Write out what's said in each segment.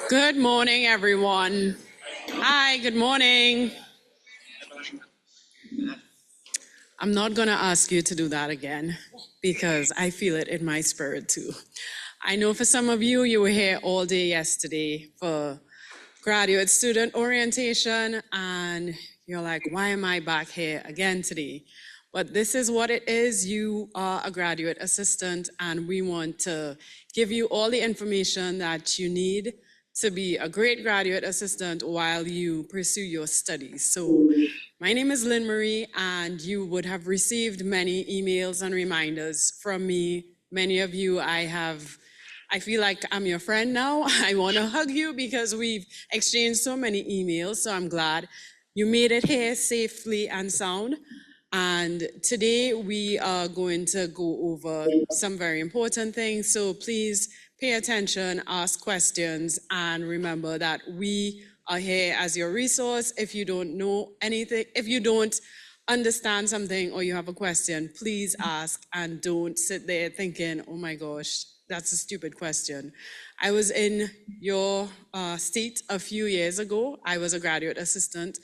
Good morning, everyone. Hi, good morning. I'm not going to ask you to do that again because I feel it in my spirit too. I know for some of you, you were here all day yesterday for graduate student orientation, and you're like, why am I back here again today? But this is what it is. You are a graduate assistant, and we want to give you all the information that you need to be a great graduate assistant while you pursue your studies. So my name is Lynn Marie, and you would have received many emails and reminders from me. Many of you I feel like I'm your friend now. I want to hug you because we've exchanged so many emails. So I'm glad you made it here safely and sound. And today we are going to go over some very important things. So please pay attention, ask questions, and remember that we are here as your resource. If you don't know anything, if you don't understand something or you have a question, please ask and don't sit there thinking, oh my gosh, that's a stupid question. I was in your state a few years ago. I was a graduate assistant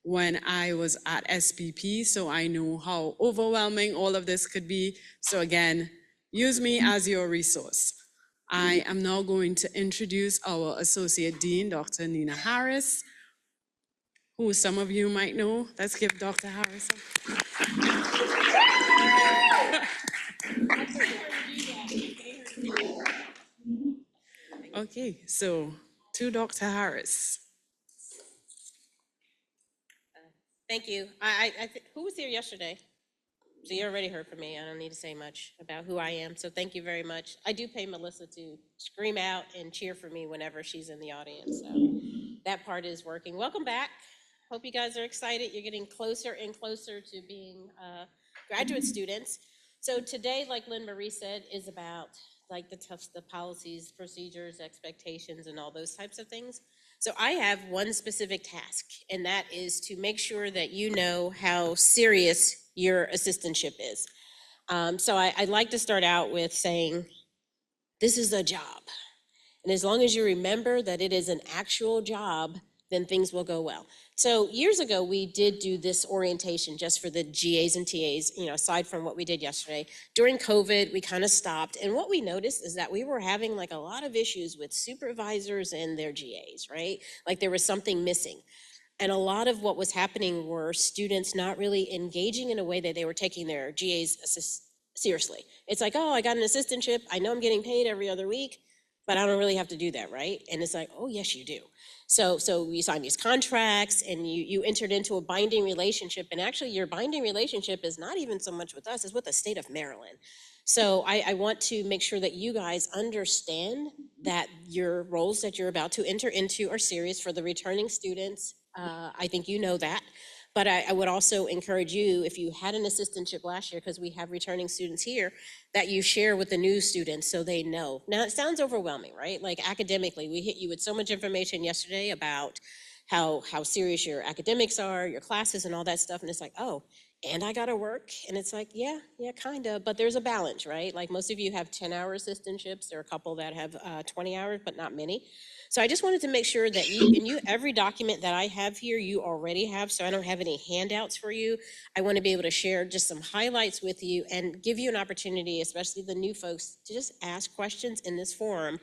when I was at SPP, so I know how overwhelming all of this could be. So again, use me as your resource. I am now going to introduce our Associate Dean, Dr. Nina Harris, who some of you might know. Let's give Dr. Harris a... Okay, so to Dr. Harris. Thank you. Who was here yesterday? So you already heard from me. I don't need to say much about who I am. So thank you very much. I do pay Melissa to scream out and cheer for me whenever she's in the audience. So that part is working. Welcome back. Hope you guys are excited. You're getting closer and closer to being graduate students. So today, like Lynn Marie said, is about like the policies, procedures, expectations, and all those types of things. So I have one specific task, and that is to make sure that you know how serious your assistantship is. So I'd like to start out with saying, this is a job. And as long as you remember that it is an actual job, then things will go well. So years ago, we did do this orientation just for the GAs and TAs, aside from what we did yesterday. During COVID, we kind of stopped. And what we noticed is that we were having like a lot of issues with supervisors and their GAs, right? Like there was something missing. And a lot of what was happening were students not really engaging in a way that they were taking their GAs seriously. It's like, oh, I got an assistantship. I know I'm getting paid every other week, but I don't really have to do that, right? And it's like, oh, yes, you do. So you signed these contracts and you entered into a binding relationship. And actually, your binding relationship is not even so much with us, it's with the state of Maryland. So I want to make sure that you guys understand that your roles that you're about to enter into are serious for the returning students. I think you know that. But I would also encourage you, if you had an assistantship last year, because we have returning students here, that you share with the new students so they know. Now, it sounds overwhelming, right? Like academically, we hit you with so much information yesterday about how serious your academics are, your classes and all that stuff. And it's like, oh, and I gotta work. And it's like, yeah, kind of, but there's a balance, right? Like most of you have 10-hour assistantships. There are a couple that have 20 hours, but not many. So I just wanted to make sure that every document that I have here, you already have, so I don't have any handouts for you. I want to be able to share just some highlights with you and give you an opportunity, especially the new folks, to just ask questions in this forum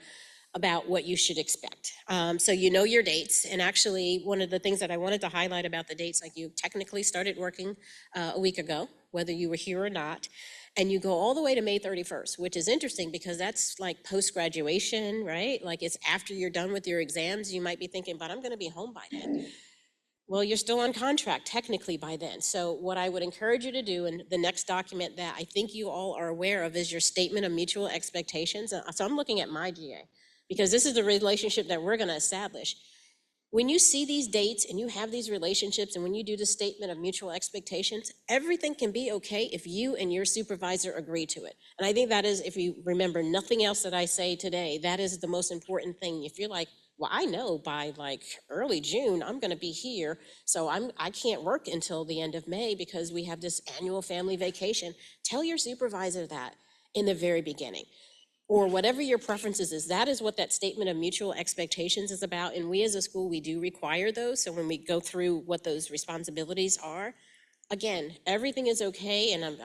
about what you should expect. So you know your dates, and actually one of the things that I wanted to highlight about the dates, like you technically started working a week ago, whether you were here or not, and you go all the way to May 31st, which is interesting because that's like post-graduation, right? Like it's after you're done with your exams. You might be thinking, but I'm gonna be home by then. Well, you're still on contract technically by then. So what I would encourage you to do, and the next document that I think you all are aware of, is your statement of mutual expectations. So I'm looking at my GA because this is the relationship that we're gonna establish. When you see these dates and you have these relationships and when you do the statement of mutual expectations, everything can be okay if you and your supervisor agree to it. And I think that is, if you remember nothing else that I say today, that is the most important thing. If you're like, well, I know by like early June, I'm gonna be here, so I can't work until the end of May because we have this annual family vacation. Tell your supervisor that in the very beginning. or whatever your preferences is, that is what that statement of mutual expectations is about. And we as a school, we do require those. So when we go through what those responsibilities are, again, everything is okay, and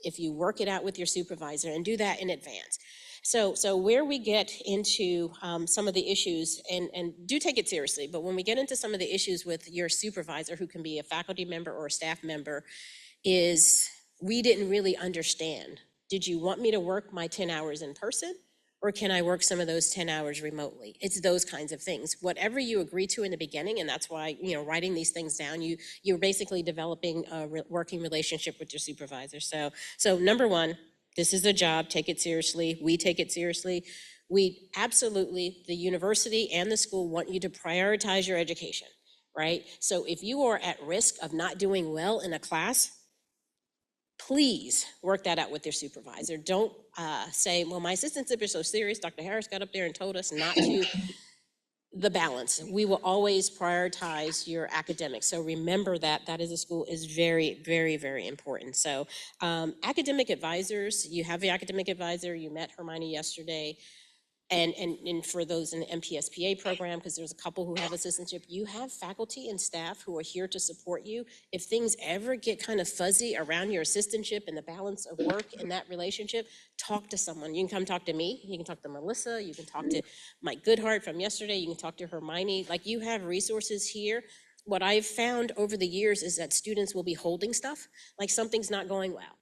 if you work it out with your supervisor and do that in advance. So where we get into some of the issues, and do take it seriously, but when we get into some of the issues with your supervisor, who can be a faculty member or a staff member, is we didn't really understand. Did you want me to work my 10 hours in person? Or can I work some of those 10 hours remotely? It's those kinds of things. Whatever you agree to in the beginning, and that's why, writing these things down, you're basically developing a working relationship with your supervisor. So number one, this is a job, take it seriously. We take it seriously. We absolutely, the university and the school want you to prioritize your education, right? So if you are at risk of not doing well in a class, please work that out with your supervisor. Don't say, well, my assistant supervisor is so serious, Dr. Harris got up there and told us not to. The balance. We will always prioritize your academics. So remember that as a school is very, very, very important. So academic advisors, you have the academic advisor, you met Hermione yesterday. And for those in the MPSPA program, because there's a couple who have assistantship, you have faculty and staff who are here to support you. If things ever get kind of fuzzy around your assistantship and the balance of work in that relationship, talk to someone. You can come talk to me, you can talk to Melissa, you can talk to Mike Goodhart from yesterday, you can talk to Hermione. Like, you have resources here. What I've found over the years is that students will be holding stuff, like something's not going well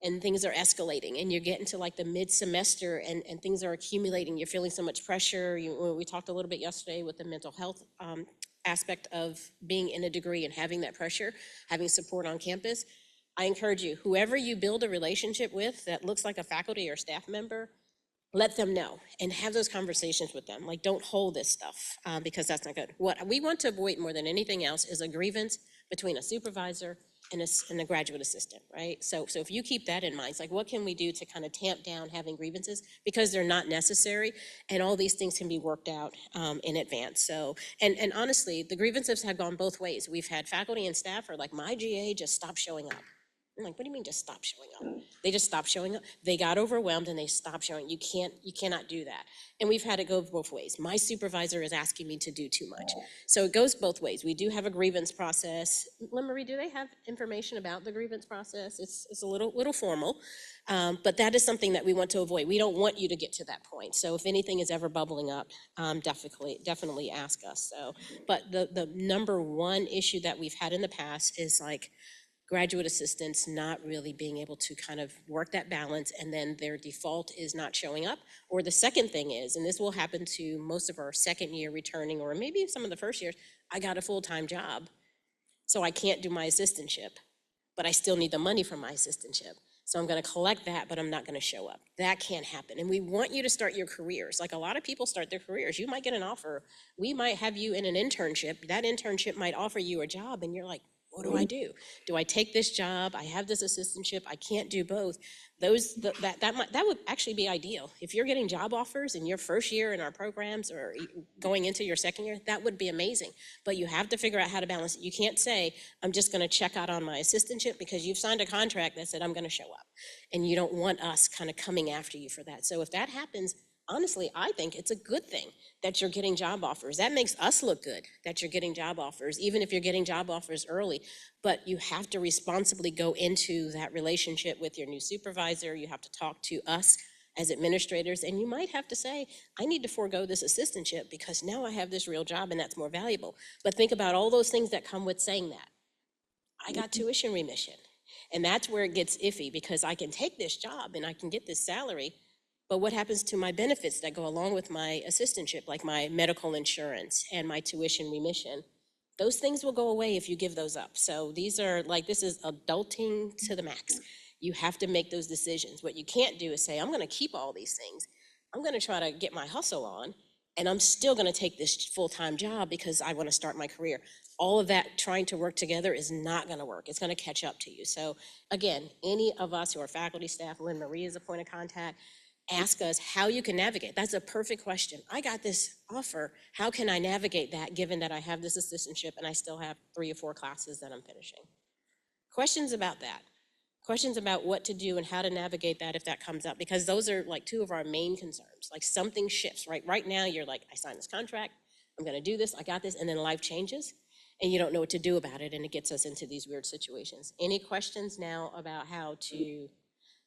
and things are escalating, and you're getting to like the mid-semester, and things are accumulating. You're feeling so much pressure. We talked a little bit yesterday with the mental health aspect of being in a degree and having that pressure, having support on campus. I encourage you, whoever you build a relationship with that looks like a faculty or staff member, let them know and have those conversations with them. Like, don't hold this stuff because that's not good. What we want to avoid more than anything else is a grievance between a supervisor and a graduate assistant, right? So if you keep that in mind, it's like, what can we do to kind of tamp down having grievances, because they're not necessary, and all these things can be worked out in advance. So, and honestly, the grievances have gone both ways. We've had faculty and staff are like, my GA just stopped showing up. I'm like, what do you mean just stop showing up? They just stopped showing up. They got overwhelmed and they stopped showing. You cannot do that. And we've had it go both ways. My supervisor is asking me to do too much. So it goes both ways. We do have a grievance process. Marie, do they have information about the grievance process? It's a little formal, but that is something that we want to avoid. We don't want you to get to that point. So if anything is ever bubbling up, definitely ask us. So, but the number one issue that we've had in the past is like, graduate assistants not really being able to kind of work that balance, and then their default is not showing up. Or the second thing is, and this will happen to most of our second year returning, or maybe some of the first years, I got a full-time job, so I can't do my assistantship, but I still need the money from my assistantship. So I'm gonna collect that, but I'm not gonna show up. That can't happen. And we want you to start your careers. Like, a lot of people start their careers. You might get an offer. We might have you in an internship. That internship might offer you a job, and you're like, what do I do? Do I take this job? I have this assistantship. I can't do both. That would actually be ideal. If you're getting job offers in your first year in our programs, or going into your second year, that would be amazing. But you have to figure out how to balance it. You can't say, I'm just gonna check out on my assistantship, because you've signed a contract that said I'm gonna show up. And you don't want us kind of coming after you for that. So if that happens, honestly, I think it's a good thing that you're getting job offers. That makes us look good that you're getting job offers, even if you're getting job offers early. But you have to responsibly go into that relationship with your new supervisor. You have to talk to us as administrators, and you might have to say, I need to forego this assistantship because now I have this real job and that's more valuable. But think about all those things that come with saying that. I got tuition remission. And that's where it gets iffy, because I can take this job and I can get this salary, but what happens to my benefits that go along with my assistantship, like my medical insurance and my tuition remission? Those things will go away if you give those up. So these are like, this is adulting to the max. You have to make those decisions. What you can't do is say, I'm gonna keep all these things. I'm gonna try to get my hustle on, and I'm still gonna take this full-time job because I wanna start my career. All of that trying to work together is not gonna work. It's gonna catch up to you. So again, any of us who are faculty, staff, Lynn Marie is a point of contact, ask us how you can navigate. That's a perfect question. I got this offer. How can I navigate that, given that I have this assistantship and I still have 3 or 4 classes that I'm finishing? Questions about that? questions about what to do and how to navigate that if that comes up, because those are like two of our main concerns. Like something shifts, right? Right now, you're like, I signed this contract, I'm gonna do this, I got this, and then life changes, and you don't know what to do about it, and it gets us into these weird situations. Any questions now about how to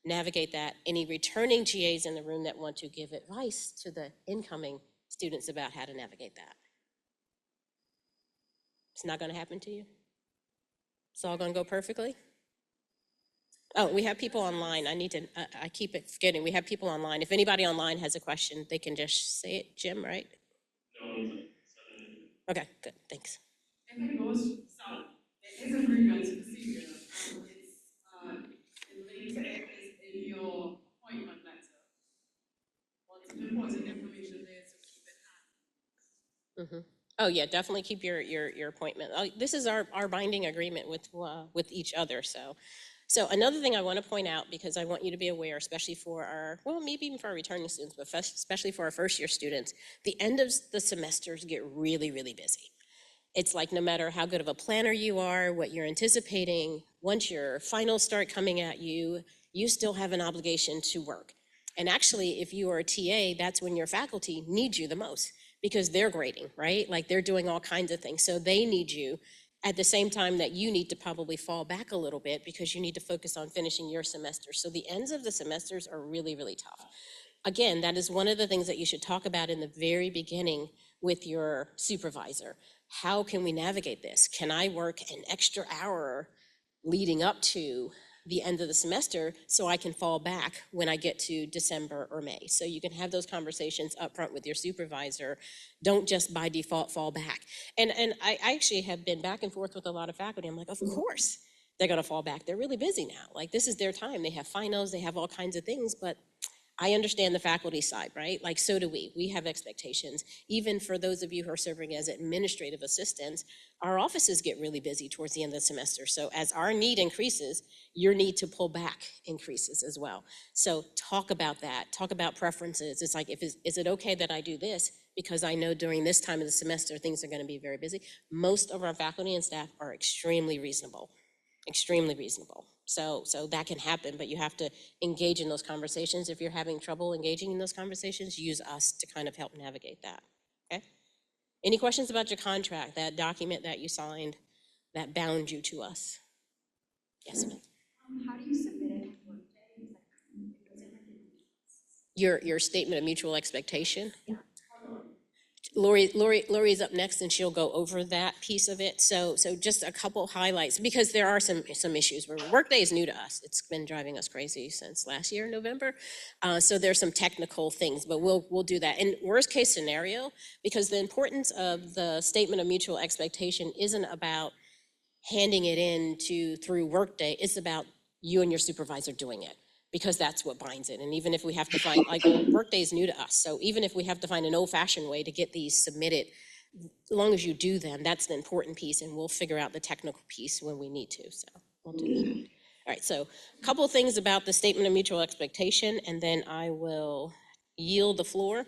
navigate that? Any returning GAs in the room that want to give advice to the incoming students about how to navigate that? It's not gonna happen to you? It's all gonna go perfectly? Oh, we have people online. I keep it forgetting. We have people online. If anybody online has a question, they can just say it. Jim, right? Okay, good, thanks. If it goes south, there is a grievance procedure, the link to it is in your appointment letter. Lots of important information there, so keep it handy. Oh, yeah, definitely keep your appointment. This is our binding agreement with each other, so. So another thing I want to point out, because I want you to be aware, especially for our, well, maybe even for our returning students, but especially for our first-year students, the end of the semesters get really, really busy. It's like no matter how good of a planner you are, what you're anticipating, once your finals start coming at you, you still have an obligation to work. And actually, if you are a TA, that's when your faculty needs you the most, because they're grading, right? Like they're doing all kinds of things. So they need you at the same time that you need to probably fall back a little bit because you need to focus on finishing your semester. So the ends of the semesters are really, really tough. Again, that is one of the things that you should talk about in the very beginning with your supervisor. How can we navigate this? Can I work an extra hour leading up to the end of the semester so I can fall back when I get to December or May? So you can have those conversations up front with your supervisor. Don't just by default fall back. And I actually have been back and forth with a lot of faculty. I'm like, of course they're gonna fall back. They're really busy now. Like this is their time. They have finals, they have all kinds of things, but I understand the faculty side, right? Like, so do we. We have expectations. Even for those of you who are serving as administrative assistants, our offices get really busy towards the end of the semester. So as our need increases, your need to pull back increases as well. So talk about that. Talk about preferences. It's like, is it okay that I do this? Because I know during this time of the semester, things are going to be very busy. Most of our faculty and staff are extremely reasonable. Extremely reasonable. So that can happen, but you have to engage in those conversations. If you're having trouble engaging in those conversations, use us to kind of help navigate that, okay? Any questions about your contract, that document that you signed that bound you to us? Yes, ma'am. How do you submit it to Workday? Your statement of mutual expectation? Lori's up next and she'll go over that piece of it. So just a couple highlights, because there are some issues where Workday is new to us. It's been driving us crazy since last year, November. So there's some technical things, but we'll do that. In worst case scenario, because the importance of the statement of mutual expectation isn't about handing it in through Workday, it's about you and your supervisor doing it, because that's what binds it. And even if we have to find, like, Workday is new to us, so even if we have to find an old-fashioned way to get these submitted, as long as you do them, that's the important piece, and we'll figure out the technical piece when we need to, so we'll do that. All right, so a couple of things about the statement of mutual expectation, and then I will yield the floor.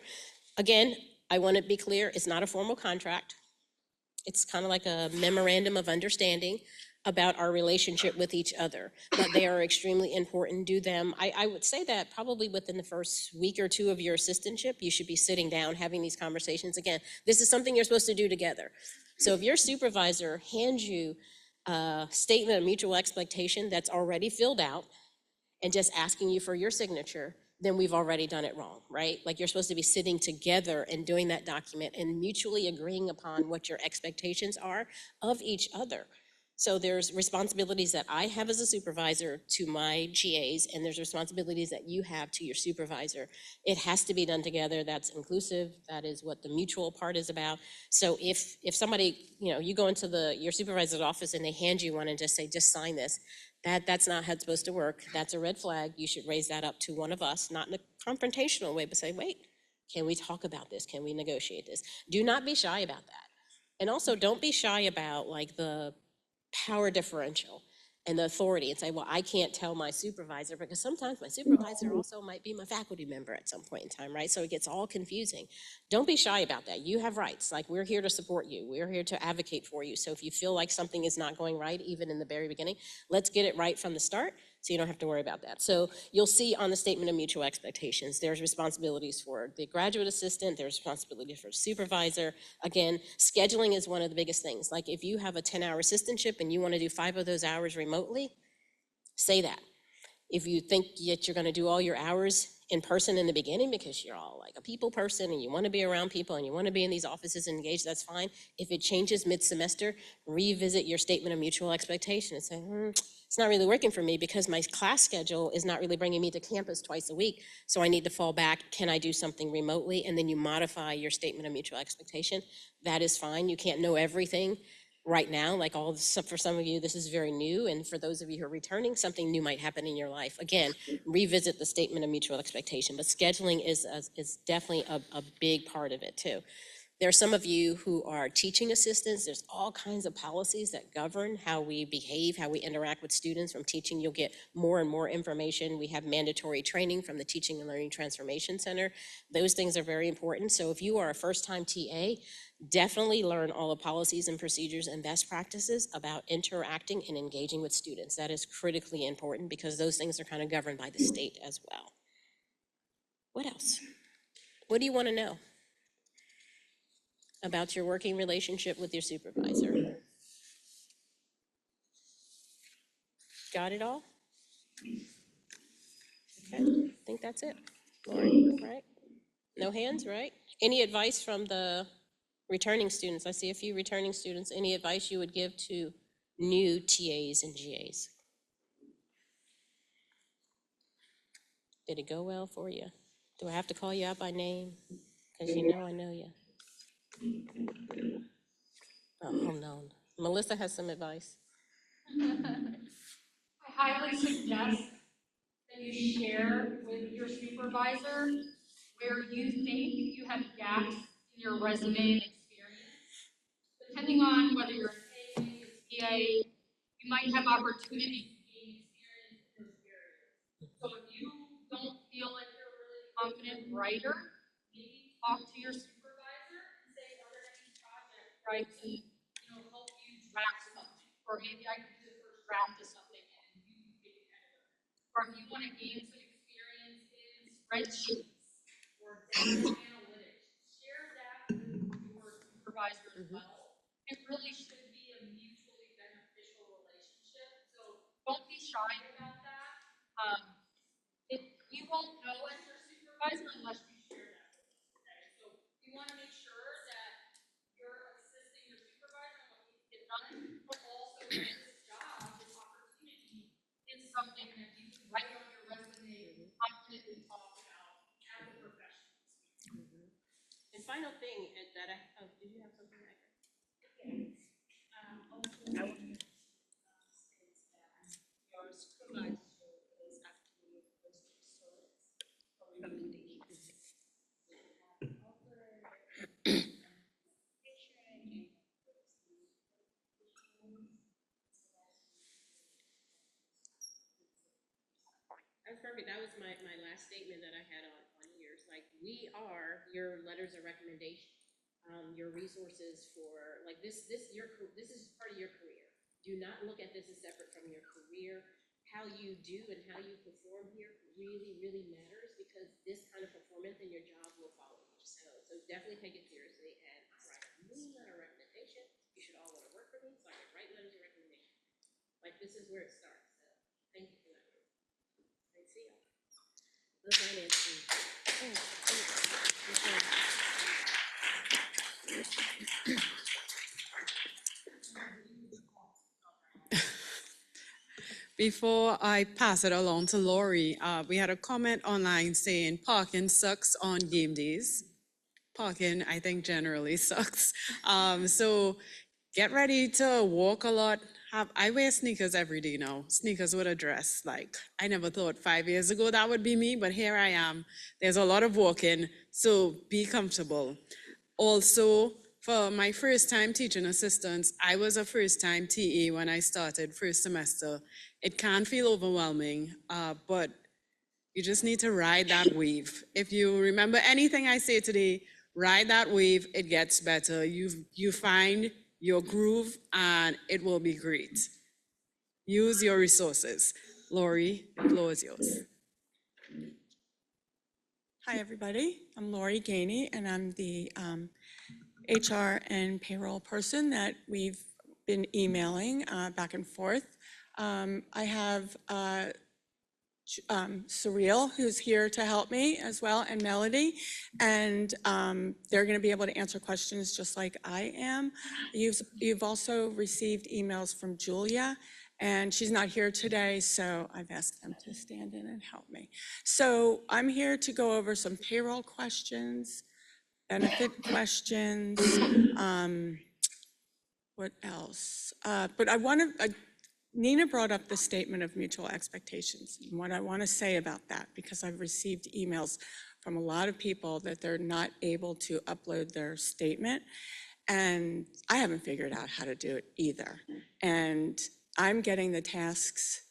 Again, I want to be clear, it's not a formal contract. It's kind of like a memorandum of understanding about our relationship with each other, but they are extremely important. Do them. I would say that probably within the first week or two of your assistantship, you should be sitting down, having these conversations. Again, this is something you're supposed to do together. So if your supervisor hands you a statement of mutual expectation that's already filled out and just asking you for your signature, then we've already done it wrong, right? Like, you're supposed to be sitting together and doing that document and mutually agreeing upon what your expectations are of each other. So there's responsibilities that I have as a supervisor to my GAs, and there's responsibilities that you have to your supervisor. It has to be done together. That's inclusive. That is what the mutual part is about. So if somebody, you go into your supervisor's office and they hand you one and just say, just sign this, that's not how it's supposed to work. That's a red flag. You should raise that up to one of us, not in a confrontational way, but say, wait, can we talk about this? Can we negotiate this? Do not be shy about that. And also, don't be shy about, like, the power differential and the authority, and say, well, I can't tell my supervisor, because sometimes my supervisor also might be my faculty member at some point in time, right? So it gets all confusing. Don't be shy about that. You have rights. Like, we're here to support you. We're here to advocate for you. So if you feel like something is not going right, even in the very beginning, let's get it right from the start. So you don't have to worry about that. So you'll see on the statement of mutual expectations, there's responsibilities for the graduate assistant, there's responsibility for supervisor. Again, scheduling is one of the biggest things. Like if you have a 10-hour assistantship and you want to do 5 of those hours remotely, say that. If you think that you're going to do all your hours in person in the beginning because you're all like a people person and you want to be around people and you want to be in these offices and engaged, that's fine. If it changes mid-semester, revisit your statement of mutual expectation and say, it's not really working for me because my class schedule is not really bringing me to campus twice a week, so I need to fall back. Can I do something remotely? And then you modify your statement of mutual expectation. That is fine. You can't know everything right now, like for some of you, this is very new, and for those of you who are returning, something new might happen in your life. Again, revisit the statement of mutual expectation, but scheduling is definitely a big part of it too. There are some of you who are teaching assistants. There's all kinds of policies that govern how we behave, how we interact with students. From teaching, you'll get more and more information. We have mandatory training from the Teaching and Learning Transformation Center. Those things are very important. So if you are a first-time TA, definitely learn all the policies and procedures and best practices about interacting and engaging with students. That is critically important because those things are kind of governed by the state as well. What else? What do you want to know about your working relationship with your supervisor? Got it all? Okay, I think that's it. Lori, right? No hands, right? Any advice from the returning students? I see a few returning students. Any advice you would give to new TAs and GAs? Did it go well for you? Do I have to call you out by name? Because you know I know you. Oh, no. Melissa has some advice. I highly suggest that you share with your supervisor where you think you have gaps in your resume and experience. Depending on whether you're an A, TA, you might have opportunities to gain experience in those areas. So if you don't feel like you're a really confident writer, maybe talk to your supervisor and say, are there any projects where I can, help you draft something? Or maybe I can do the first draft of something and you can take it editor. Or if you want to gain some experience in spreadsheets or data analytics, share that with your supervisor as well. It really should be a mutually beneficial relationship. So don't be shy about that. You won't know as your supervisor unless you share that with us. Okay? So you want to make sure that you're assisting your supervisor on what needs to get done, but also that this job, this opportunity, is something that you can write on your resume, confidently talk about as a professional. And final thing that did you have something like that? Also, I want to state that your supervisor is actually supposed to serve a recommendation. That's perfect. That was my last statement that I had on yours. Like, we are your letters of recommendation, your resources for, like, this is part of your career. Do not look at this as separate from your career. How you do and how you perform here really, really matters because this kind of performance in your job will follow you. So definitely take it seriously and write a mean letter of recommendation. You should all want to work for me, so I can write letters of recommendation. Like, this is where it starts. So thank you for that. I see y'all. The finance team. Before I pass it along to Lori, we had a comment online saying parking sucks on game days. Parking, I think, generally sucks. So get ready to walk a lot. I wear sneakers every day now, sneakers with a dress. Like, I never thought 5 years ago that would be me, but here I am. There's a lot of walking, so be comfortable. Also, for my first time teaching assistants, I was a first time TA when I started first semester. It can feel overwhelming, but you just need to ride that wave. If you remember anything I say today, ride that wave, it gets better. You find your groove and it will be great. Use your resources. Lori, the floor is yours. Hi, everybody. I'm Lori Gainey, and I'm the HR and payroll person that we've been emailing back and forth. I have Surreal, who's here to help me as well, and Melody, and they're going to be able to answer questions just like I am. You've also received emails from Julia, and she's not here today, so I've asked them to stand in and help me. So I'm here to go over some payroll questions, benefit questions, what else? But I want to, Nina brought up the statement of mutual expectations, and what I want to say about that, because I've received emails from a lot of people that they're not able to upload their statement, and I haven't figured out how to do it either. And I'm getting the tasks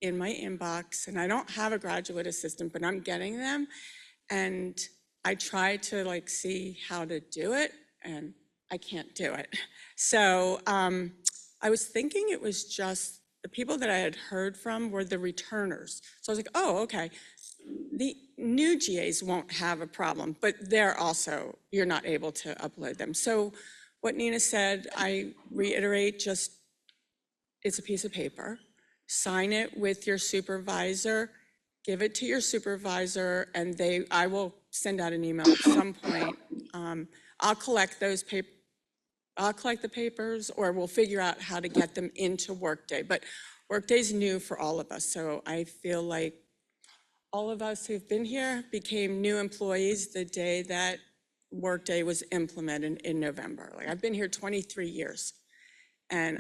in my inbox, and I don't have a graduate assistant, but I'm getting them, and I try to like see how to do it, and I can't do it. So I was thinking it was just the people that I had heard from were the returners. So I was like, oh, okay. The new GAs won't have a problem, but they're also, you're not able to upload them. So what Nina said, I reiterate, just it's a piece of paper. Sign it with your supervisor, give it to your supervisor, and I will send out an email at some point. I'll collect those papers. I'll collect the papers, or we'll figure out how to get them into Workday. But Workday's new for all of us, so I feel like all of us who've been here became new employees the day that Workday was implemented in November. Like, I've been here 23 years, and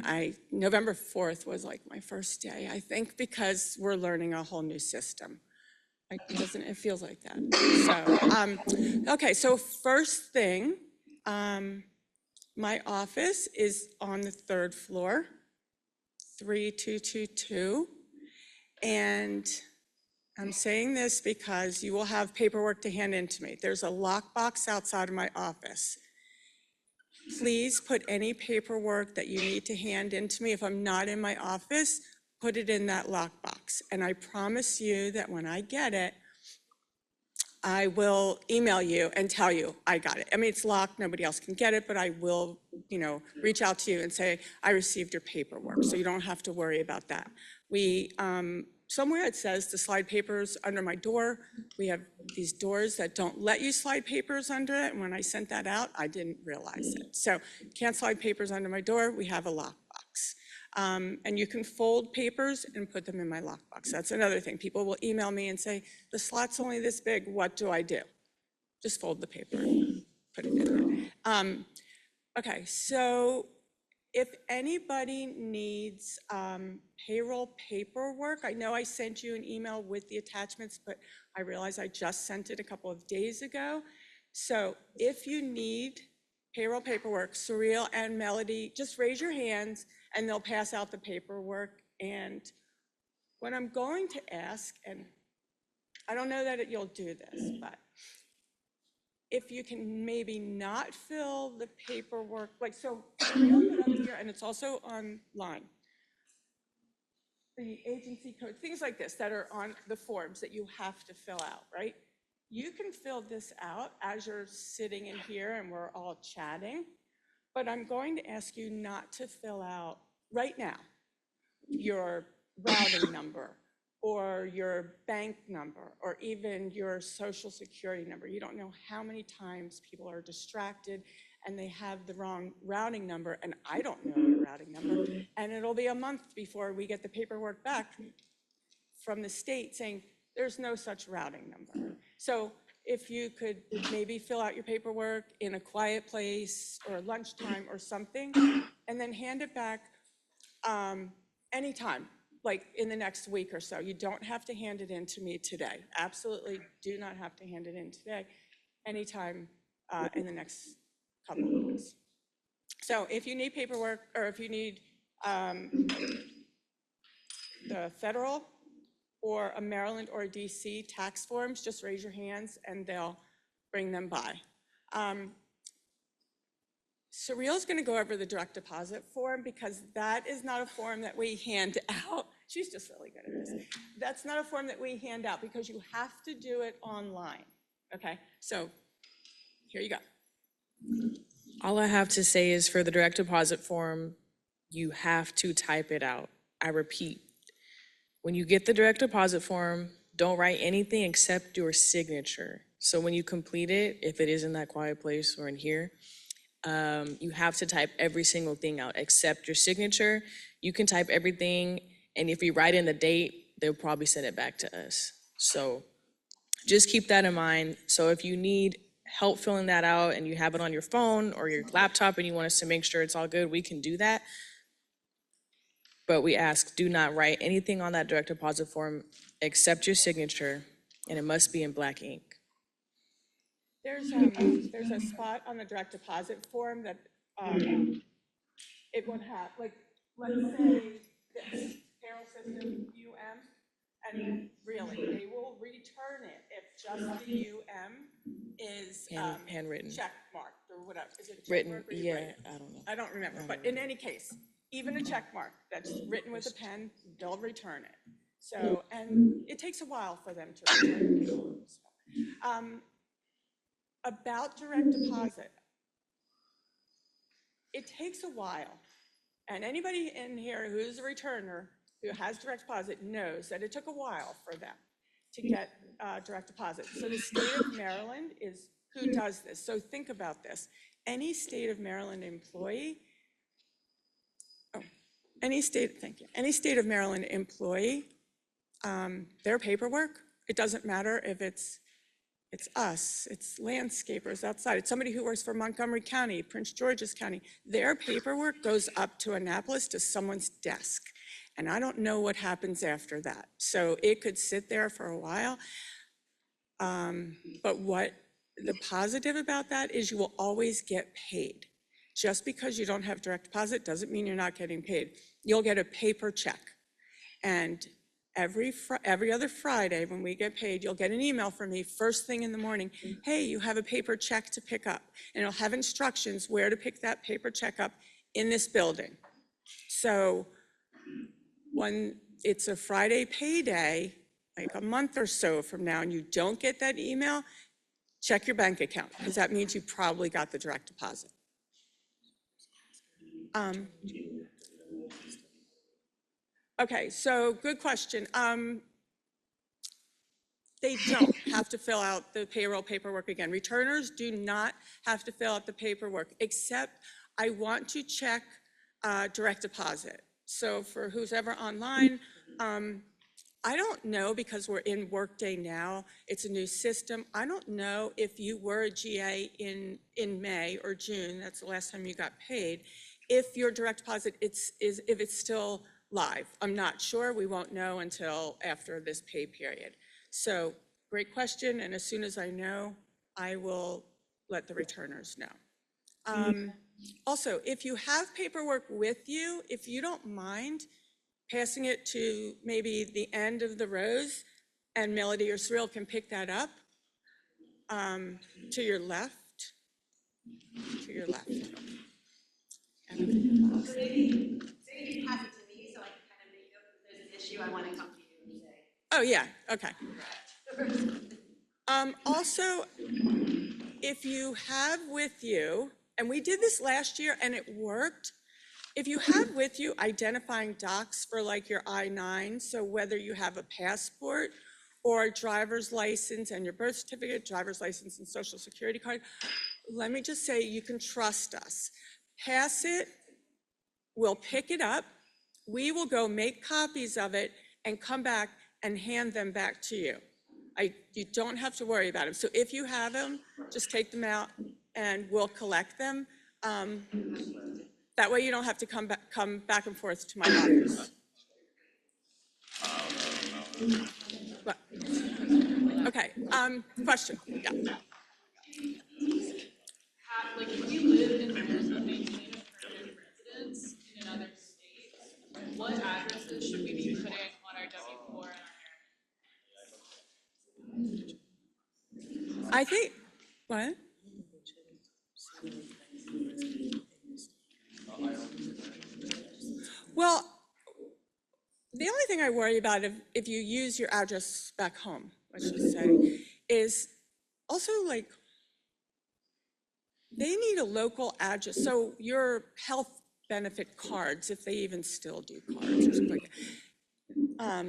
November 4th was like my first day, I think, because we're learning a whole new system. Like, it feels like that. So, okay, so first thing, my office is on the 3rd floor, 3222. And I'm saying this because you will have paperwork to hand in to me. There's a lockbox outside of my office. Please put any paperwork that you need to hand in to me. If I'm not in my office, put it in that lockbox. And I promise you that when I get it, I will email you and tell you I got it. I mean, it's locked, nobody else can get it, but I will, reach out to you and say, I received your paperwork, so you don't have to worry about that. Somewhere it says to slide papers under my door. We have these doors that don't let you slide papers under it, and when I sent that out, I didn't realize it. So can't slide papers under my door, we have a lockbox. And you can fold papers and put them in my lockbox. That's another thing. People will email me and say, the slot's only this big, what do I do? Just fold the paper and put it in there. Okay, so if anybody needs payroll paperwork, I know I sent you an email with the attachments, but I realize I just sent it a couple of days ago. So if you need payroll paperwork, Surreal and Melody, just raise your hands and they'll pass out the paperwork. And what I'm going to ask, and I don't know that you'll do this, but if you can maybe not fill the paperwork, like, so Surreal put up here, and it's also online, the agency code, things like this that are on the forms that you have to fill out, right? You can fill this out as you're sitting in here and we're all chatting, but I'm going to ask you not to fill out right now your routing number or your bank number or even your social security number. You don't know how many times people are distracted and they have the wrong routing number, and I don't know your routing number, and it'll be a month before we get the paperwork back from the state saying there's no such routing number. So if you could maybe fill out your paperwork in a quiet place or lunchtime or something, and then hand it back anytime, like in the next week or so. You don't have to hand it in to me today. Absolutely do not have to hand it in today. Anytime in the next couple of weeks. So if you need paperwork, or if you need the federal or a Maryland or a DC tax forms, just raise your hands and they'll bring them by. Surreal's going to go over the direct deposit form because that is not a form that we hand out. She's just really good at this. That's not a form that we hand out because you have to do it online. Okay, so here you go. All I have to say is for the direct deposit form, you have to type it out. I repeat, when you get the direct deposit form, don't write anything except your signature. So when you complete it, if it is in that quiet place or in here, you have to type every single thing out except your signature. You can type everything, and if you write in the date, they'll probably send it back to us. So just keep that in mind. So if you need help filling that out and you have it on your phone or your laptop and you want us to make sure it's all good, we can do that. But we ask, do not write anything on that direct deposit form except your signature, and it must be in black ink. There's a spot on the direct deposit form that it would have, like, let's say this payroll system and really, they will return it if just the is Handwritten. check marked or whatever. Is it check Written, mark or yeah, written? I don't know. I don't remember, but in any case, even a check mark that's written with a pen, they'll return it. So, and it takes a while for them to return it. So, about direct deposit, it takes a while. And anybody in here who's a returner who has direct deposit knows that it took a while for them to get direct deposit. So the state of Maryland is who does this. So think about this. Any state of Maryland employee, any state of Maryland employee, their paperwork, it doesn't matter if it's us, it's landscapers outside, it's somebody who works for Montgomery County, Prince George's County, their paperwork goes up to Annapolis to someone's desk. And I don't know what happens after that. So it could sit there for a while. But what the positive about that is you will always get paid. Just because you don't have direct deposit doesn't mean you're not getting paid. You'll get a paper check. And every other Friday when we get paid, you'll get an email from me first thing in the morning. Hey, you have a paper check to pick up. And it'll have instructions where to pick that paper check up in this building. So when it's a Friday payday, like a month or so from now, and you don't get that email, check your bank account, because that means you probably got the direct deposit. Okay, so good question. They don't have to fill out the payroll paperwork again. Returners do not have to fill out the paperwork, except I want to check direct deposit. So for who's ever online, I don't know, because we're in Workday now, it's a new system. I don't know if you were a GA in May or June, that's the last time you got paid, if your direct deposit if it's still live. I'm not sure, we won't know until after this pay period. So great question, and as soon as I know, I will let the returners know. Also, if you have paperwork with you, if you don't mind passing it to maybe the end of the rows, and Melody or Cyril can pick that up to your left. To your left. So maybe pass it to me so I can kind of make up if there's an issue I want to come to you and say. Oh, yeah, okay. Also, if you have with you, and we did this last year and it worked, if you have with you identifying docs for like your I-9, so whether you have a passport or a driver's license and your birth certificate, driver's license and social security card, let me just say, you can trust us. Pass it, we'll pick it up, we will go make copies of it and come back and hand them back to you. You don't have to worry about them. So if you have them, just take them out and we'll collect them. That way you don't have to come back and forth to my office. But, okay, question, yeah. Like, if we lived in Maryland and maintain a permanent residence in another state, what addresses should we be putting on our W-4 and our I think, what? Well, the only thing I worry about if you use your address back home, let's just say, is also like, they need a local address. So your health benefit cards, if they even still do cards or something like that,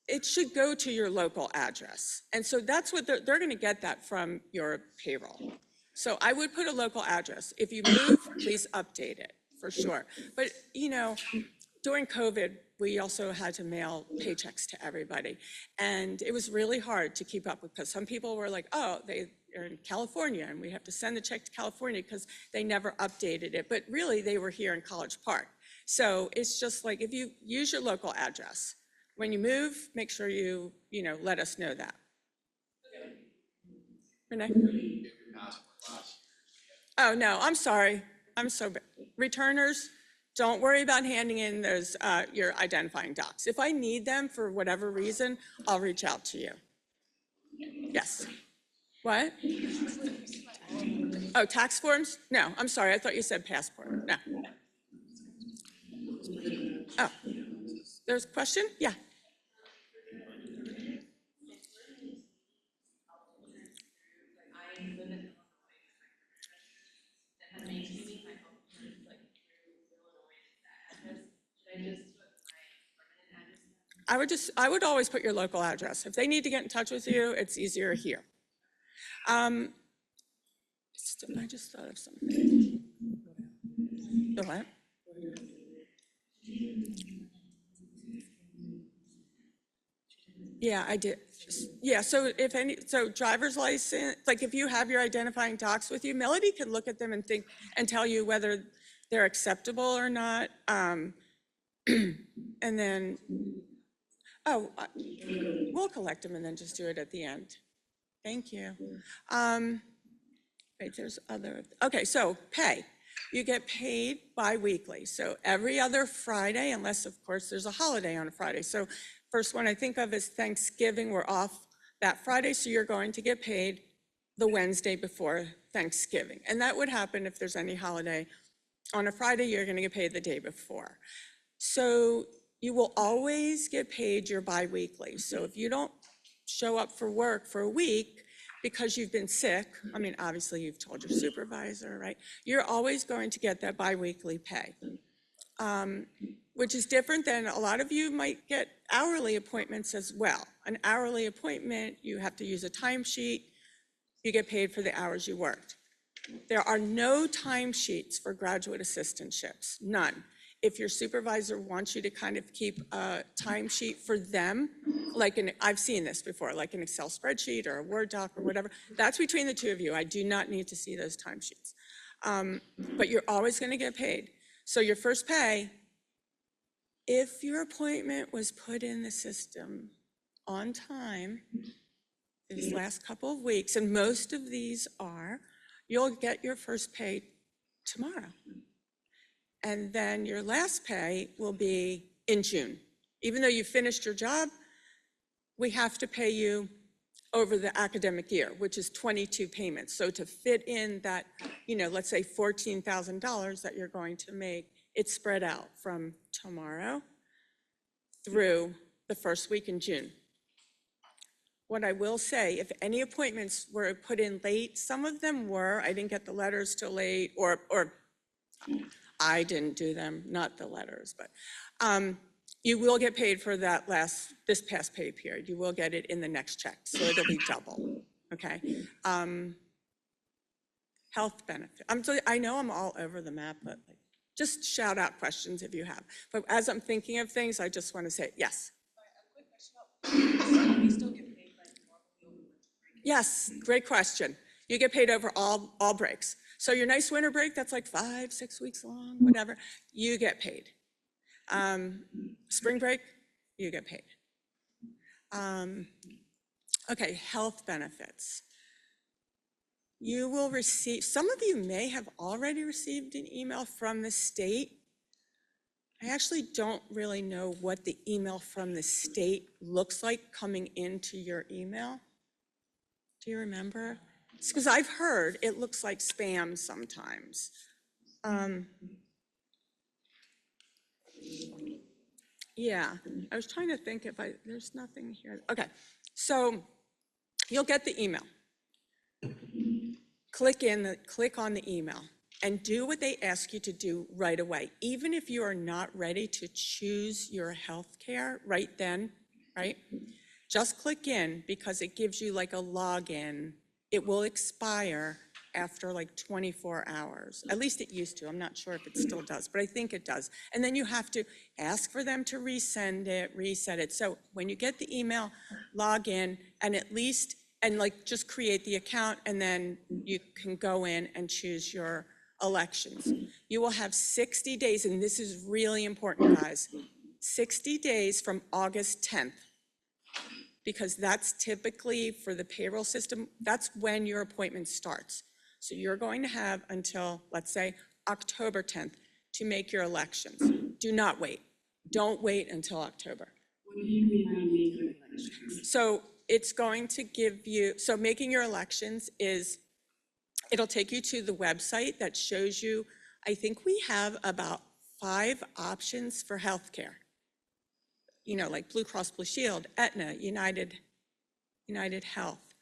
it should go to your local address. And so that's what they're going to get that from your payroll. So I would put a local address. If you move, please update it for sure. But, you know, during COVID, we also had to mail paychecks to everybody. And it was really hard to keep up with, because some people were like, oh, they're in California and we have to send the check to California because they never updated it. But really, they were here in College Park. So it's just like, if you use your local address, when you move, make sure you let us know that. Renee? Oh, no, I'm sorry. I'm so bad. Returners, don't worry about handing in those, your identifying docs. If I need them for whatever reason, I'll reach out to you. Yes. What? Oh, tax forms? No, I'm sorry. I thought you said passport. No. Oh, there's a question? Yeah. I would always put your local address. If they need to get in touch with you, it's easier here. I just thought of something. The what? Yeah, I did. Yeah, so so driver's license, like if you have your identifying docs with you, Melody can look at them and tell you whether they're acceptable or not. And then, we'll collect them and then just do it at the end. Thank you. Wait, there's okay, so pay. You get paid bi-weekly. So every other Friday, unless of course there's a holiday on a Friday. So first one I think of is Thanksgiving. We're off that Friday, so you're going to get paid the Wednesday before Thanksgiving. And that would happen if there's any holiday. On a Friday, you're going to get paid the day before. So you will always get paid your bi-weekly. So if you don't show up for work for a week because you've been sick, I mean, obviously you've told your supervisor, right? You're always going to get that bi-weekly pay, which is different than a lot of you might get hourly appointments as well. An hourly appointment, you have to use a timesheet. You get paid for the hours you worked. There are no timesheets for graduate assistantships, none. If your supervisor wants you to kind of keep a timesheet for them, like I've seen this before, like an Excel spreadsheet or a Word doc or whatever, that's between the two of you. I do not need to see those timesheets. But you're always going to get paid. So your first pay, if your appointment was put in the system on time these last couple of weeks, and most of these are, you'll get your first pay tomorrow. And then your last pay will be in June. Even though you finished your job, we have to pay you over the academic year, which is 22 payments. So to fit in that, let's say $14,000 that you're going to make, it's spread out from tomorrow through the first week in June. What I will say, if any appointments were put in late, some of them were, I didn't get the letters till late, or I didn't do them, not the letters, but you will get paid for this past pay period. You will get it in the next check, so it'll be double, okay? Health benefit. I know I'm all over the map, but just shout out questions if you have. But as I'm thinking of things, I just want to say, yes. Yes, great question. You get paid over all breaks. So your nice winter break, that's like 5-6 weeks long, whatever, you get paid. Spring break, you get paid. Okay, health benefits. You will receive, some of you may have already received an email from the state. I actually don't really know what the email from the state looks like coming into your email. Do you remember? It's because I've heard it looks like spam sometimes. Yeah, I was trying to think if there's nothing here. Okay, so you'll get the email. Click on the email and do what they ask you to do right away. Even if you are not ready to choose your health care right then, right? Just click in because it gives you like a login. It will expire after like 24 hours. At least it used to. I'm not sure if it still does, but I think it does. And then you have to ask for them to resend it, reset it. So when you get the email, log in and like just create the account, and then you can go in and choose your elections. You will have 60 days, and this is really important, guys. 60 days from August 10th. Because that's typically for the payroll system, that's when your appointment starts. So you're going to have until, let's say, October 10th to make your elections. Do not wait. Don't wait until October. What do you mean by making elections? So it's going to give you, so making your elections is, it'll take you to the website that shows you, I think we have about 5 options for healthcare. You know, like Blue Cross Blue Shield, Aetna, United Health.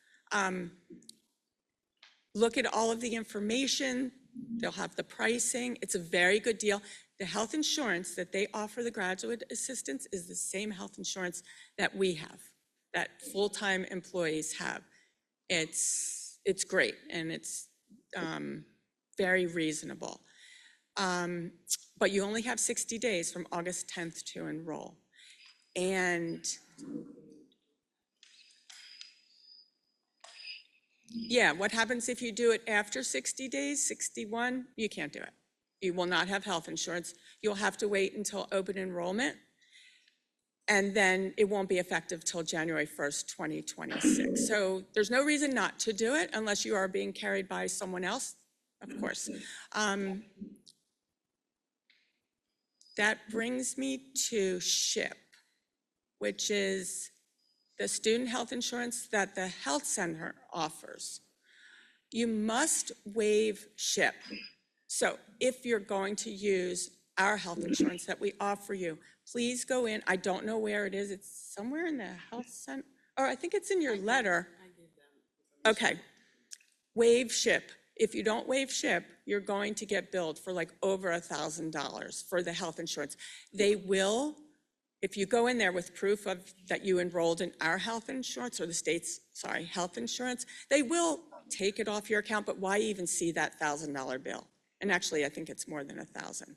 Look at all of the information. They'll have the pricing. It's a very good deal. The health insurance that they offer the graduate assistants is the same health insurance that we have, that full-time employees have. It's great, and it's very reasonable. But you only have 60 days from August 10th to enroll. And yeah, what happens if you do it after 60 days, 61? You can't do it. You will not have health insurance. You'll have to wait until open enrollment, and then it won't be effective till January 1st, 2026. So there's no reason not to do it unless you are being carried by someone else, of course. That brings me to SHIP, which is the student health insurance that the health center offers. You must waive SHIP. So if you're going to use our health insurance that we offer you, please go in. I don't know where it is. It's somewhere in the health center, or I think it's in your letter. Okay. Waive SHIP. If you don't waive SHIP, you're going to get billed for like over $1,000 for the health insurance. They will, if you go in there with proof of that you enrolled in our health insurance, or the state's, health insurance, they will take it off your account, but why even see that $1,000 bill? And actually, I think it's more than 1,000.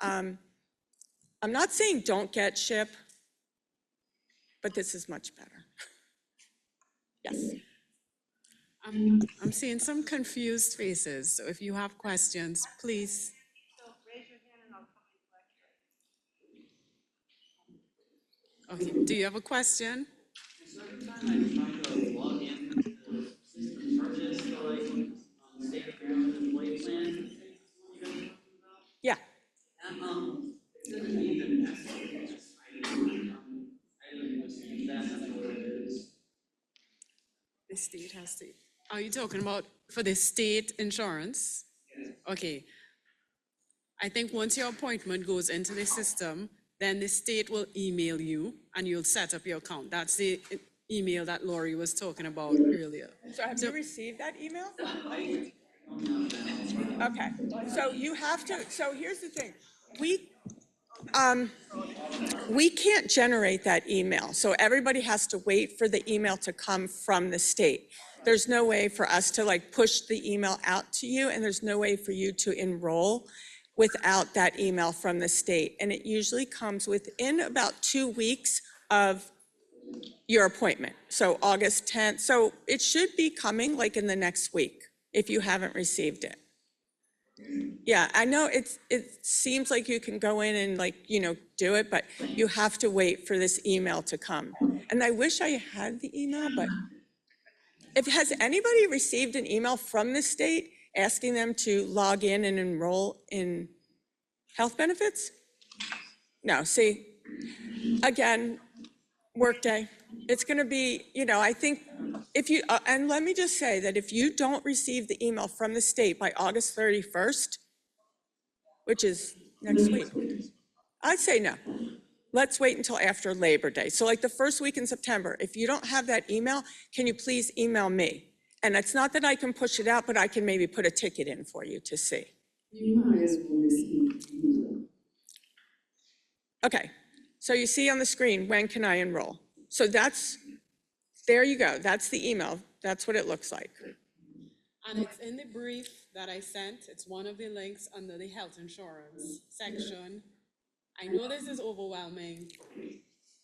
I'm not saying don't get SHIP, but this is much better. Yes. I'm seeing some confused faces, so if you have questions, please. So raise your hand and I'll come and collect yours. Okay, do you have a question? So every time I try to log in to the system, charges for like state of Maryland employee plan, you guys are talking about? Yeah. It doesn't mean that that's what it is. I didn't assume that's not what it is. The state has to. Are you talking about for the state insurance? Okay. I think once your appointment goes into the system, then the state will email you and you'll set up your account. That's the email that Lori was talking about earlier. So have you received that email? Okay, so you have to, so here's the thing. We can't generate that email, so everybody has to wait for the email to come from the state. There's no way for us to like push the email out to you, and there's no way for you to enroll without that email from the state. And it usually comes within about 2 weeks of your appointment, so August 10th. So it should be coming like in the next week if you haven't received it. Yeah, I know it seems like you can go in and like, do it, but you have to wait for this email to come. And I wish I had the email, but has anybody received an email from the state asking them to log in and enroll in health benefits? No, see, again, Workday. It's going to be, I think if you, and let me just say that if you don't receive the email from the state by August 31st, which is next week, I'd say no. Let's wait until after Labor Day. So like the first week in September, if you don't have that email, can you please email me? And it's not that I can push it out, but I can maybe put a ticket in for you to see. New hires will receive email. Okay, so you see on the screen, when can I enroll? So there you go, that's the email, that's what it looks like. And it's in the brief that I sent. It's one of the links under the health insurance section. I know this is overwhelming.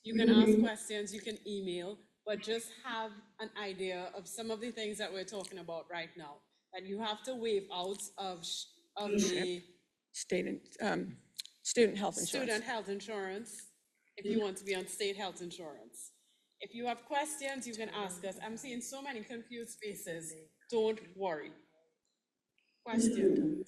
You can ask questions, you can email, but just have an idea of some of the things that we're talking about right now, that you have to waive out of the Student health insurance. student health insurance if you want to be on state health insurance. If you have questions, you can ask us. I'm seeing so many confused faces. Don't worry. Question?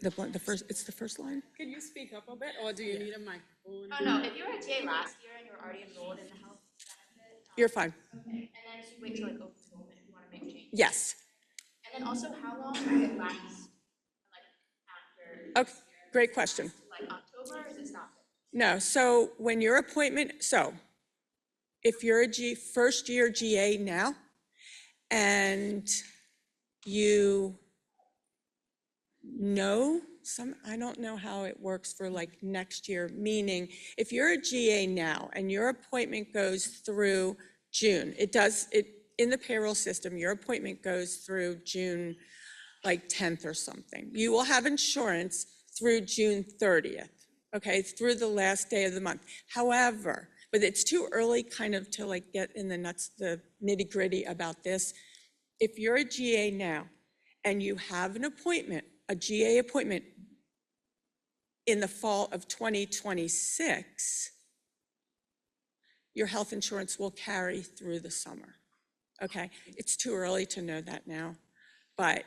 It's the first line? Can you speak up a bit, or do you need a microphone? Oh, no, if you were a TA last year and you were already enrolled in the health benefit. You're fine. Okay, and then you wait till like open enrollment if you want to make changes. Yes. And then also, how long will it last, like, after? Okay, great question. Like October, or is it stopping? No, so when your appointment, so if you're a first year GA now, and you know I don't know how it works for like next year, meaning if you're a GA now and your appointment goes through June, in the payroll system, your appointment goes through June like 10th or something. You will have insurance through June 30th, okay, through the last day of the month. However, but it's too early kind of to like get in the nuts, the nitty gritty about this. If you're a GA now and you have an appointment, a GA appointment in the fall of 2026, your health insurance will carry through the summer, okay? It's too early to know that now, but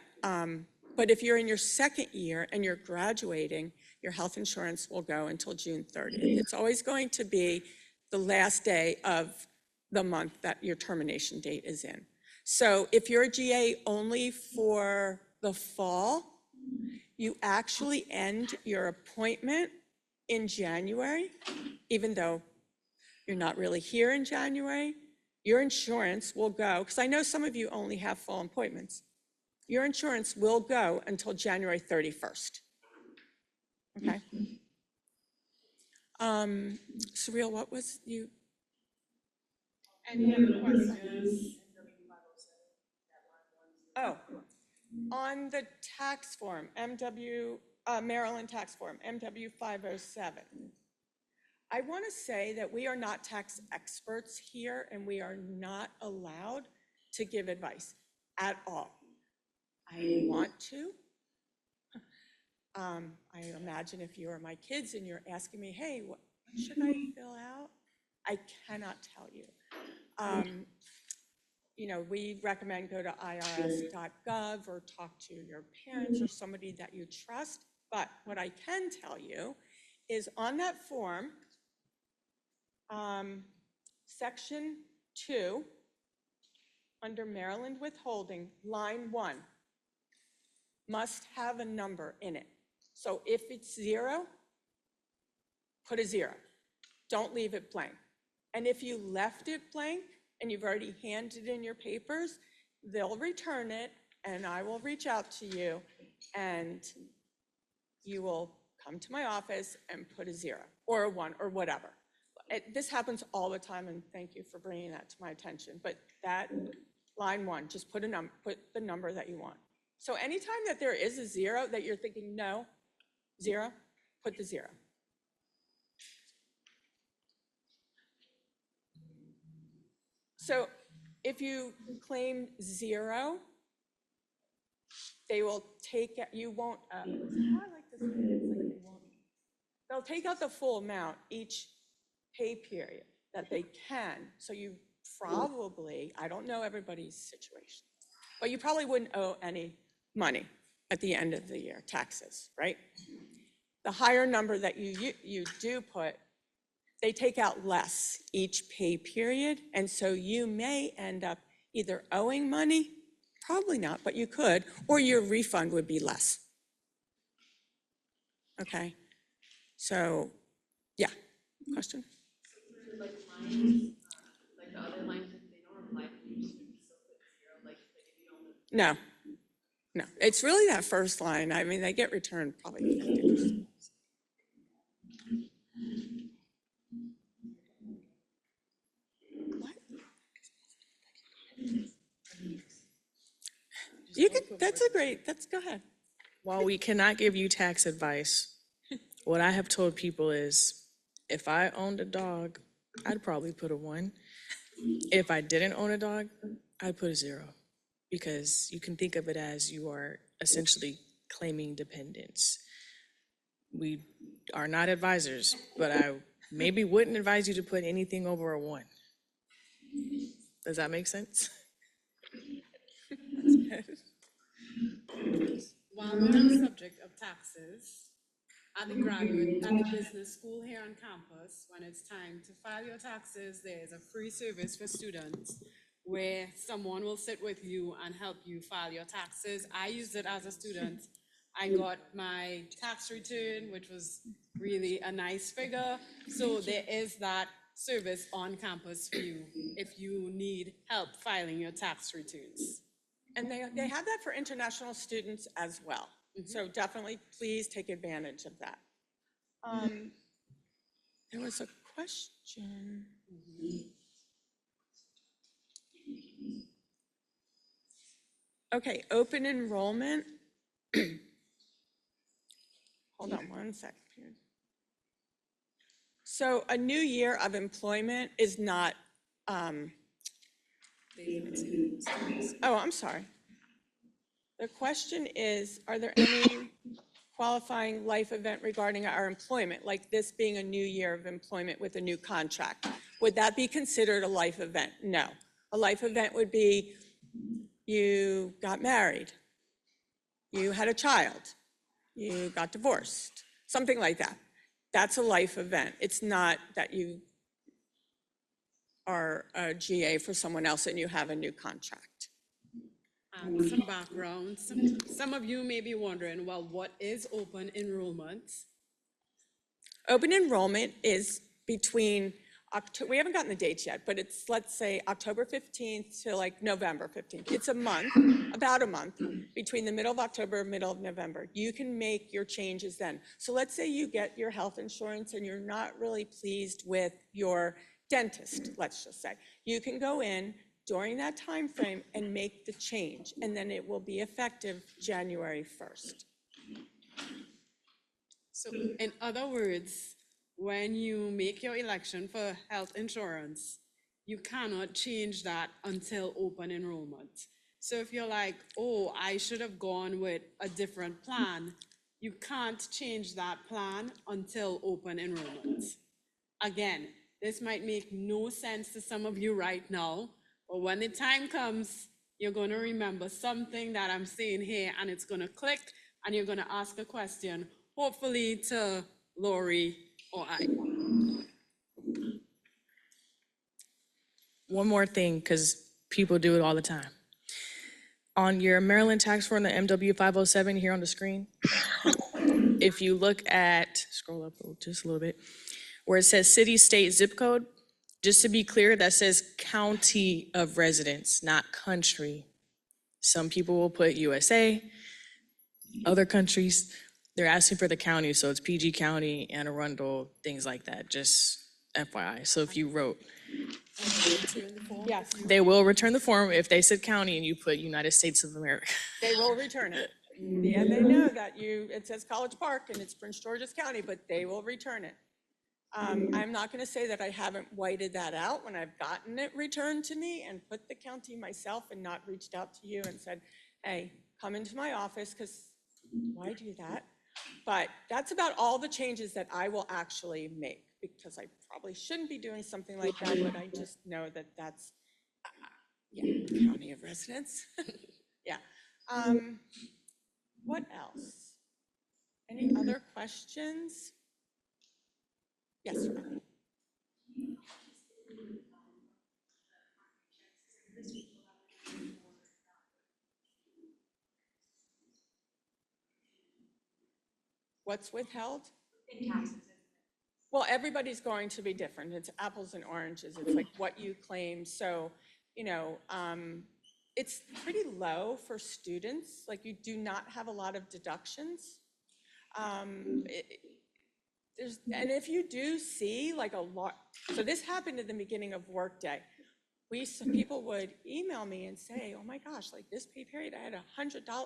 if you're in your second year and you're graduating, your health insurance will go until June 30th. It's always going to be the last day of the month that your termination date is in. So if you're a GA only for the fall, you actually end your appointment in January, even though you're not really here in January. Your insurance will go, because I know some of you only have fall appointments. Your insurance will go until January 31st. Okay? Surreal, what was you? Any other questions? Oh, on the tax form, Maryland tax form, MW 507. I want to say that we are not tax experts here and we are not allowed to give advice at all. I want to. I imagine if you are my kids and you're asking me, hey, what should I fill out? I cannot tell you. We recommend go to irs.gov or talk to your parents or somebody that you trust. But what I can tell you is on that form, section 2, under Maryland withholding, line 1, must have a number in it. So if it's 0, put a 0. Don't leave it blank. And if you left it blank and you've already handed in your papers, they'll return it and I will reach out to you and you will come to my office and put a 0 or a 1 or whatever. This happens all the time, and thank you for bringing that to my attention. But that line 1, just put the number that you want. So anytime that there is a 0 that you're thinking, no, 0, put the 0. So if you claim 0, they will take, you won't, I like this, it's like they won't. They'll take out the full amount each pay period that they can. So you probably, I don't know everybody's situation, but you probably wouldn't owe any money at the end of the year, taxes, right? The higher number that you do put, they take out less each pay period, and so you may end up either owing money, probably not, but you could, or your refund would be less. Okay? So, yeah, question? Like lines, like the other lines, if they don't reply, you just still put zero, like if you don't. No, no, it's really that first line. I mean, they get returned probably 50%. What? You could, go ahead. While we cannot give you tax advice, what I have told people is, if I owned a dog, I'd probably put a 1. If I didn't own a dog, I'd put a 0. Because you can think of it as you are essentially claiming dependence. We are not advisors, but I maybe wouldn't advise you to put anything over a 1. Does that make sense? While we're on the subject of taxes, at the business school here on campus, when it's time to file your taxes, there's a free service for students where someone will sit with you and help you file your taxes. I used it as a student. I got my tax return, which was really a nice figure. So there is that service on campus for you if you need help filing your tax returns. And they have that for international students as well. So definitely, please take advantage of that. There was a question. Okay, open enrollment. Hold on one second here. So a new year of employment is not, oh, I'm sorry. The question is, are there any qualifying life event regarding our employment, like this being a new year of employment with a new contract? Would that be considered a life event? No. A life event would be you got married, you had a child, you got divorced, something like that. That's a life event. It's not that you are a GA for someone else and you have a new contract. Some background. Some of you may be wondering, well, what is open enrollment? Open enrollment is between we haven't gotten the dates yet, but it's, let's say, October 15th to like November 15th. It's a month, about a month, between the middle of October and middle of November. You can make your changes then. So let's say you get your health insurance and you're not really pleased with your dentist, let's just say. You can go in during that time frame and make the change, and then it will be effective January 1st. So in other words, when you make your election for health insurance, you cannot change that until open enrollment. So if you're like, oh, I should have gone with a different plan, you can't change that plan until open enrollment. Again, this might make no sense to some of you right now, but when the time comes, you're going to remember something that I'm saying here, and it's going to click, and you're going to ask a question, hopefully to Lori or I. One more thing, because people do it all the time. On your Maryland tax form, the MW 507 here on the screen, if you look at, scroll up just a little bit, where it says city, state, zip code, just to be clear, that says county of residence, not country. Some people will put USA, other countries, they're asking for the county, so it's PG County, Anne Arundel, things like that, just FYI. So if you wrote, Yes, they will return the form if they said county and you put United States of America. they will return it. Yeah, they know that it says College Park and it's Prince George's County, but they will return it. I'm not going to say that I haven't whited that out when I've gotten it returned to me and put the county myself and not reached out to you and said, hey, come into my office, because why do that? But that's about all the changes that I will actually make, because I probably shouldn't be doing something like that, but I just know that that's, county of residence. Yeah. What else? Any other questions? Yes, sir. What's withheld? In taxes, isn't it? Well, everybody's going to be different. It's apples and oranges. It's like what you claim. So, you know, it's pretty low for students. Like you do not have a lot of deductions. And if you do see like a lot, so this happened at the beginning of workday. Some people would email me and say, oh my gosh, like this pay period, I had $100,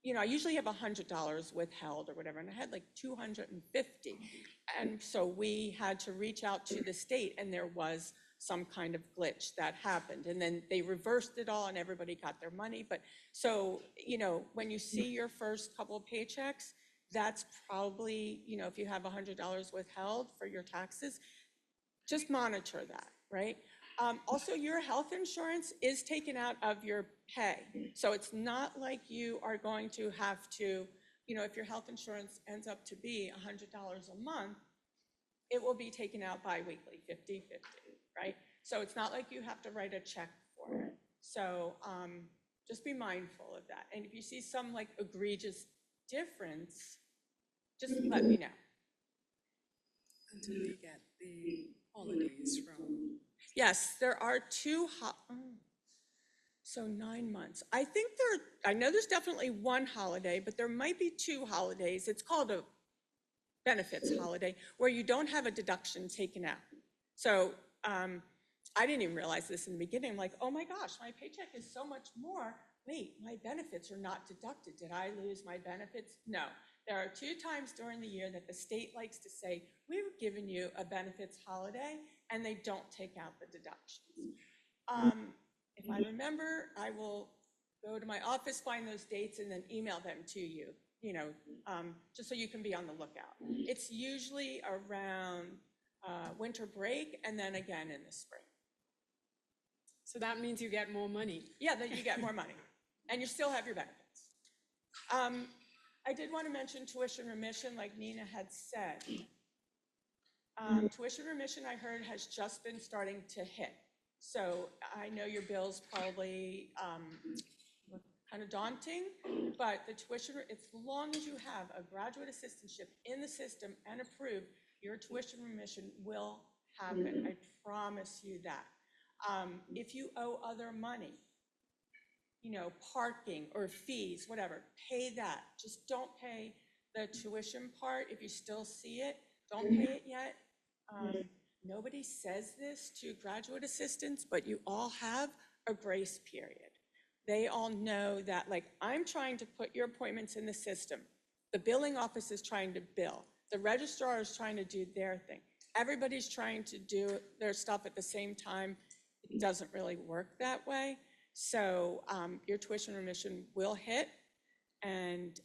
you know, I usually have $100 withheld or whatever, and I had like 250. And so we had to reach out to the state, and there was some kind of glitch that happened. And then they reversed it all and everybody got their money. But so, you know, when you see your first couple of paychecks, that's probably, you know, if you have $100 withheld for your taxes, just monitor that, right? Also, your health insurance is taken out of your pay. So it's not like you are going to have to, you know, if your health insurance ends up to be $100 a month, it will be taken out bi-weekly, 50-50, right? So it's not like you have to write a check for it. So just be mindful of that. And if you see some like egregious difference, just let me know. Until we get the holidays from. Yes, there are so 9 months. I know there's definitely one holiday, but there might be 2 holidays. It's called a benefits holiday where you don't have a deduction taken out. So I didn't even realize this in the beginning. I'm like, oh my gosh, my paycheck is so much more. Wait, my benefits are not deducted. Did I lose my benefits? No. There are 2 times during the year that the state likes to say, we've given you a benefits holiday, and they don't take out the deductions. If I remember, I will go to my office, find those dates, and then email them to you, you know, just so you can be on the lookout. It's usually around winter break and then again in the spring. So that means you get more money. Yeah, then you get more money, and you still have your benefits. I did want to mention tuition remission, like Nina had said. Tuition remission, I heard, has just been starting to hit. So I know your bills probably look kind of daunting, but the tuition, as long as you have a graduate assistantship in the system and approved, your tuition remission will happen. I promise you that. If you owe other money, you know, parking or fees, whatever, pay that. Just don't pay the tuition part. If you still see it, don't pay it yet. Nobody says this to graduate assistants, but you all have a grace period. They all know that, like, I'm trying to put your appointments in the system. The billing office is trying to bill. The registrar is trying to do their thing. Everybody's trying to do their stuff at the same time. It doesn't really work that way. So your tuition remission will hit, and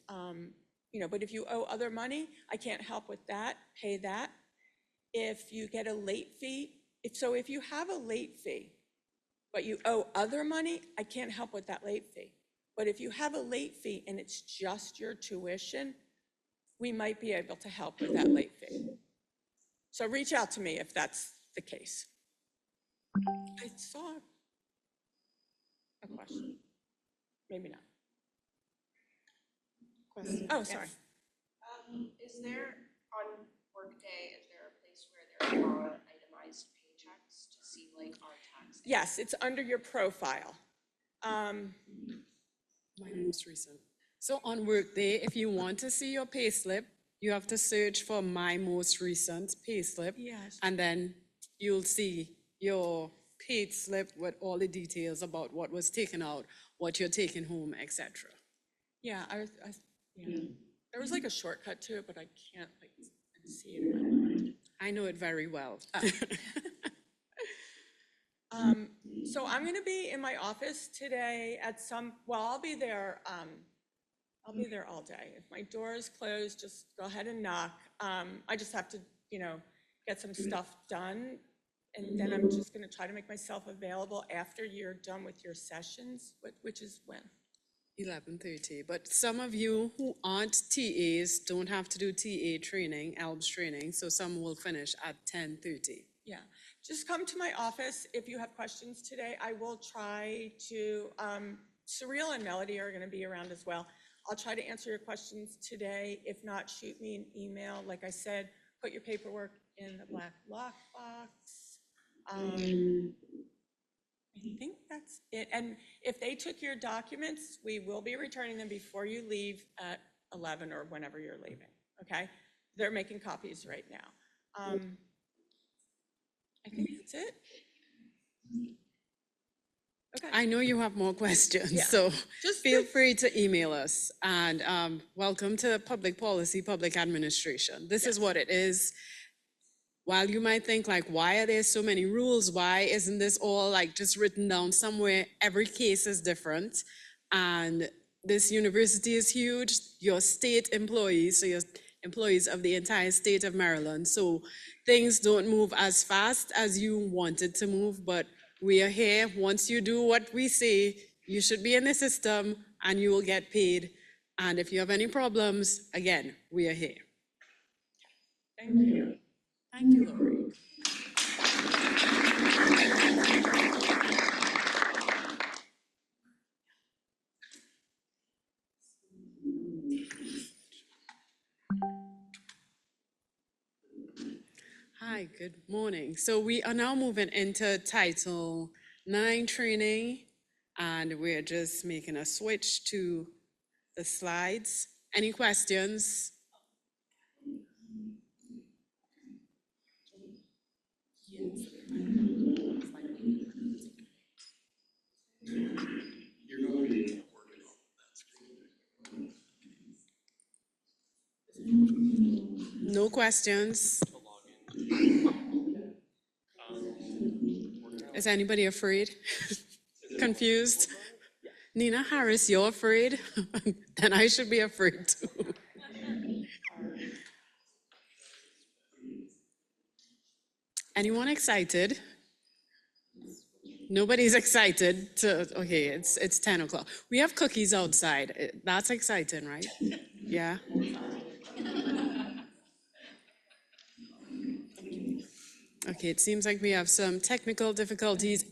you know, but if you owe other money, I can't help with that. Pay that. If you get a late fee, if you have a late fee, but you owe other money, I can't help with that late fee. But if you have a late fee and it's just your tuition, we might be able to help with that late fee. So reach out to me if that's the case. I saw a question. Maybe not. Question. Oh, sorry. Is there, on workday, is there a place where there are itemized paychecks to see like our tax? Yes, it's under your profile. My most recent. So on Workday, if you want to see your payslip, you have to search for my most recent payslip. Yes. And then you'll see your paid slip with all the details about what was taken out, what you're taking home, etc. Yeah, yeah. There was like a shortcut to it, but I can't like see it in my mind. I know it very well. So I'm gonna be in my office today at I'll be there all day. If my door is closed, just go ahead and knock. I just have to, you know, get some stuff done. And then I'm just gonna try to make myself available after you're done with your sessions, which is when? 11:30, but some of you who aren't TAs don't have to do TA training, ALBS training, so some will finish at 10:30. Yeah, just come to my office if you have questions today. I will try to, Surreal and Melody are gonna be around as well. I'll try to answer your questions today. If not, shoot me an email. Like I said, put your paperwork in the black lockbox. I think that's it. And if they took your documents, we will be returning them before you leave at 11 or whenever you're leaving, okay? They're making copies right now. I think that's it. Okay. I know you have more questions, Yeah. so Just feel the- free to email us. And welcome to Public Policy, Public Administration. This is what it is. While you might think like, why are there so many rules? Why isn't this all like just written down somewhere? Every case is different. And this university is huge. Your state employees, so your employees of the entire state of Maryland. So things don't move as fast as you wanted to move, but we are here. Once you do what we say, you should be in the system and you will get paid. And if you have any problems, again, we are here. Thank you. Thank you, Lori. Hi, good morning. So we are now moving into Title IX training, and we're just making a switch to the slides. Any questions? No questions? Is anybody afraid? Confused? Nina Harris, you're afraid? Then I should be afraid too. Anyone excited? Nobody's excited to, okay, it's 10 o'clock. We have cookies outside. That's exciting, right? Yeah? Okay, it seems like we have some technical difficulties.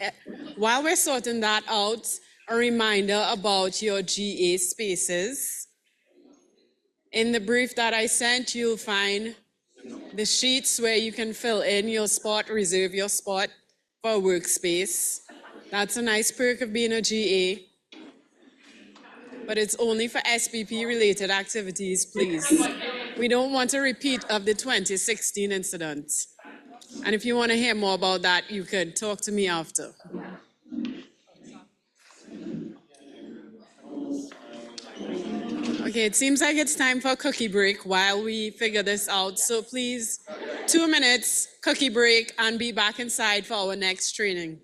While we're sorting that out, a reminder about your GA spaces. In the brief that I sent, you'll find the sheets where you can fill in your spot, reserve your spot for a workspace. That's a nice perk of being a GA. But it's only for SPP-related activities, please. We don't want a repeat of the 2016 incident. And if you want to hear more about that, you can talk to me after. Okay, it seems like it's time for a cookie break while we figure this out. So please, 2 minutes, cookie break, and be back inside for our next training.